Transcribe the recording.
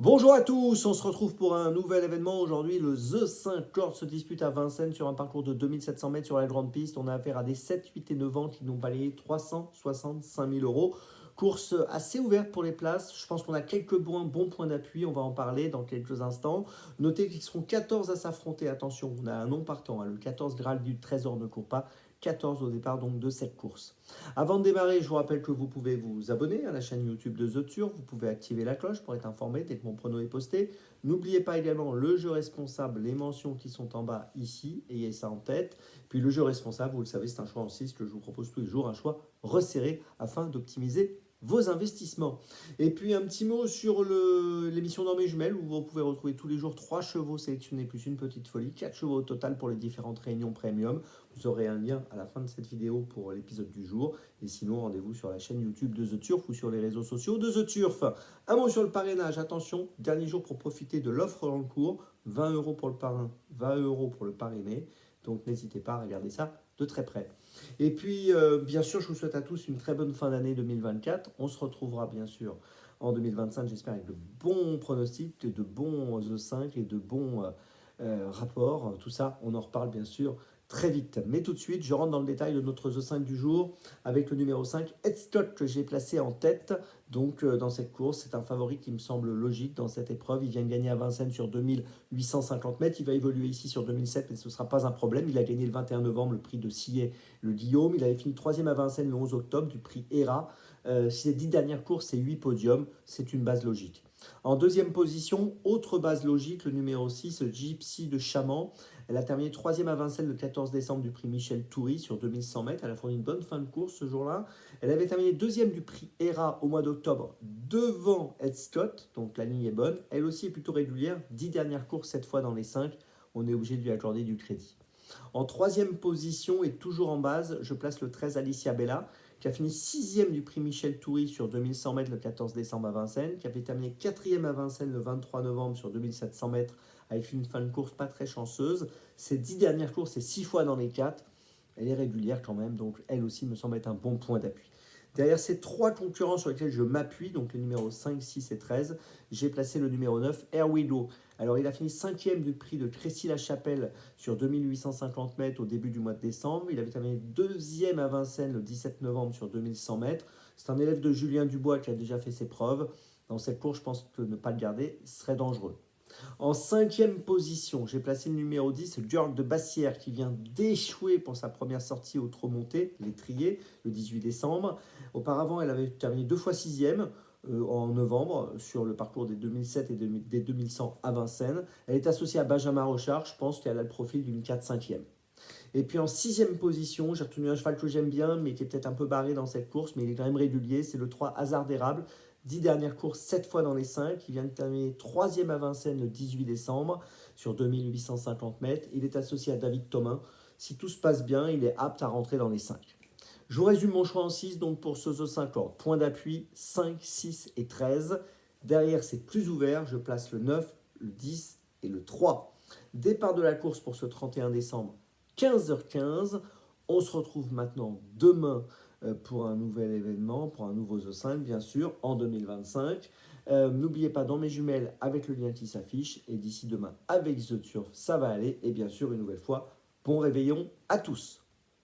Bonjour à tous, on se retrouve pour un nouvel événement. Aujourd'hui, le The 5 se dispute à Vincennes sur un parcours de 2700 mètres sur la grande piste. On a affaire à des 7, 8 et 9 ans qui n'ont balayé 365 000 euros. Course assez ouverte pour les places. Je pense qu'on a quelques bons points d'appui. On va en parler dans quelques instants. Notez qu'ils seront 14 à s'affronter. Attention, on a un nom partant. Le 14 Graal du Trésor ne court pas. 14 au départ donc de cette course. Avant de démarrer, je vous rappelle que vous pouvez vous abonner à la chaîne YouTube de The Turf, vous pouvez activer la cloche pour être informé dès que mon prono est posté. N'oubliez pas également le jeu responsable, les mentions qui sont en bas ici, ayez ça en tête. Puis le jeu responsable, vous le savez, c'est un choix en 6 que je vous propose tous les jours, un choix resserré afin d'optimiser vos investissements. Et puis un petit mot sur l'émission Dans mes jumelles où vous pouvez retrouver tous les jours 3 chevaux sélectionnés plus une petite folie, 4 chevaux au total pour les différentes réunions premium. Vous aurez un lien à la fin de cette vidéo pour l'épisode du jour. Et sinon, rendez-vous sur la chaîne YouTube de The Turf ou sur les réseaux sociaux de The Turf. Un mot sur le parrainage, attention, dernier jour pour profiter de l'offre dans le cours, 20 euros pour le parrain, 20 euros pour le parrainé. Donc n'hésitez pas à regarder ça de très près. Et puis, bien sûr, je vous souhaite à tous une très bonne fin d'année 2024. On se retrouvera bien sûr en 2025, j'espère, avec de bons pronostics, de bons The 5 et de bons rapports. Tout ça, on en reparle bien sûr très vite. Mais tout de suite, je rentre dans le détail de notre The 5 du jour avec le numéro 5, Headstock, que j'ai placé en tête. Donc, dans cette course, c'est un favori qui me semble logique dans cette épreuve. Il vient de gagner à Vincennes sur 2850 mètres. Il va évoluer ici sur 2007, mais ce ne sera pas un problème. Il a gagné le 21 novembre le prix de Sillé, le Guillaume. Il avait fini troisième à Vincennes le 11 octobre du prix ERA. Ces 10 dernières courses, c'est 8 podiums. C'est une base logique. En deuxième position, autre base logique, le numéro 6, Gypsy de Chaman. Elle a terminé troisième à Vincennes le 14 décembre du prix Michel Toury sur 2100 mètres. Elle a fourni une bonne fin de course ce jour-là. Elle avait terminé deuxième du prix ERA au mois d'octobre devant Ed Scott, donc la ligne est bonne. Elle aussi est plutôt régulière, 10 dernières courses cette fois dans les 5. On est obligé de lui accorder du crédit. En troisième position et toujours en base, je place le 13 Alicia Bella, qui a fini sixième du prix Michel Toury sur 2100 mètres le 14 décembre à Vincennes, qui avait terminé quatrième à Vincennes le 23 novembre sur 2700 mètres avec une fin de course pas très chanceuse. Ces 10 dernières courses, c'est 6 fois dans les 4. Elle est régulière quand même, donc elle aussi me semble être un bon point d'appui. Derrière ces 3 concurrents sur lesquels je m'appuie, donc les numéros 5, 6 et 13, j'ai placé le numéro 9, Air Widow. Alors il a fini 5e du prix de Crécy-la-Chapelle sur 2850 mètres au début du mois de décembre. Il avait terminé 2e à Vincennes le 17 novembre sur 2100 mètres. C'est un élève de Julien Dubois qui a déjà fait ses preuves. Dans cette course, je pense que ne pas le garder serait dangereux. En cinquième position, j'ai placé le numéro 10, Jörg de Bassière, qui vient d'échouer pour sa première sortie au trot monté, l'étrier, le 18 décembre. Auparavant, elle avait terminé 2 fois sixième en novembre sur le parcours des 2007 et des 2100 à Vincennes. Elle est associée à Benjamin Rochard, je pense qu'elle a le profil d'une 4-5e. Et puis en sixième position, j'ai retenu un cheval que j'aime bien, mais qui est peut-être un peu barré dans cette course, mais il est quand même régulier. C'est le 3 Hasard d'érable. 10 dernières courses, 7 fois dans les 5. Il vient de terminer troisième à Vincennes le 18 décembre sur 2850 mètres. Il est associé à David Thomas. Si tout se passe bien, il est apte à rentrer dans les 5. Je vous résume mon choix en 6, donc pour ce The 5 ordre. Point d'appui, 5, 6 et 13. Derrière, c'est plus ouvert. Je place le 9, le 10 et le 3. Départ de la course pour ce 31 décembre, 15h15. On se retrouve maintenant demain pour un nouvel événement, pour un nouveau The 5, bien sûr, en 2025. N'oubliez pas, dans mes jumelles, avec le lien qui s'affiche. Et d'ici demain, avec The Turf, ça va aller. Et bien sûr, une nouvelle fois, bon réveillon à tous.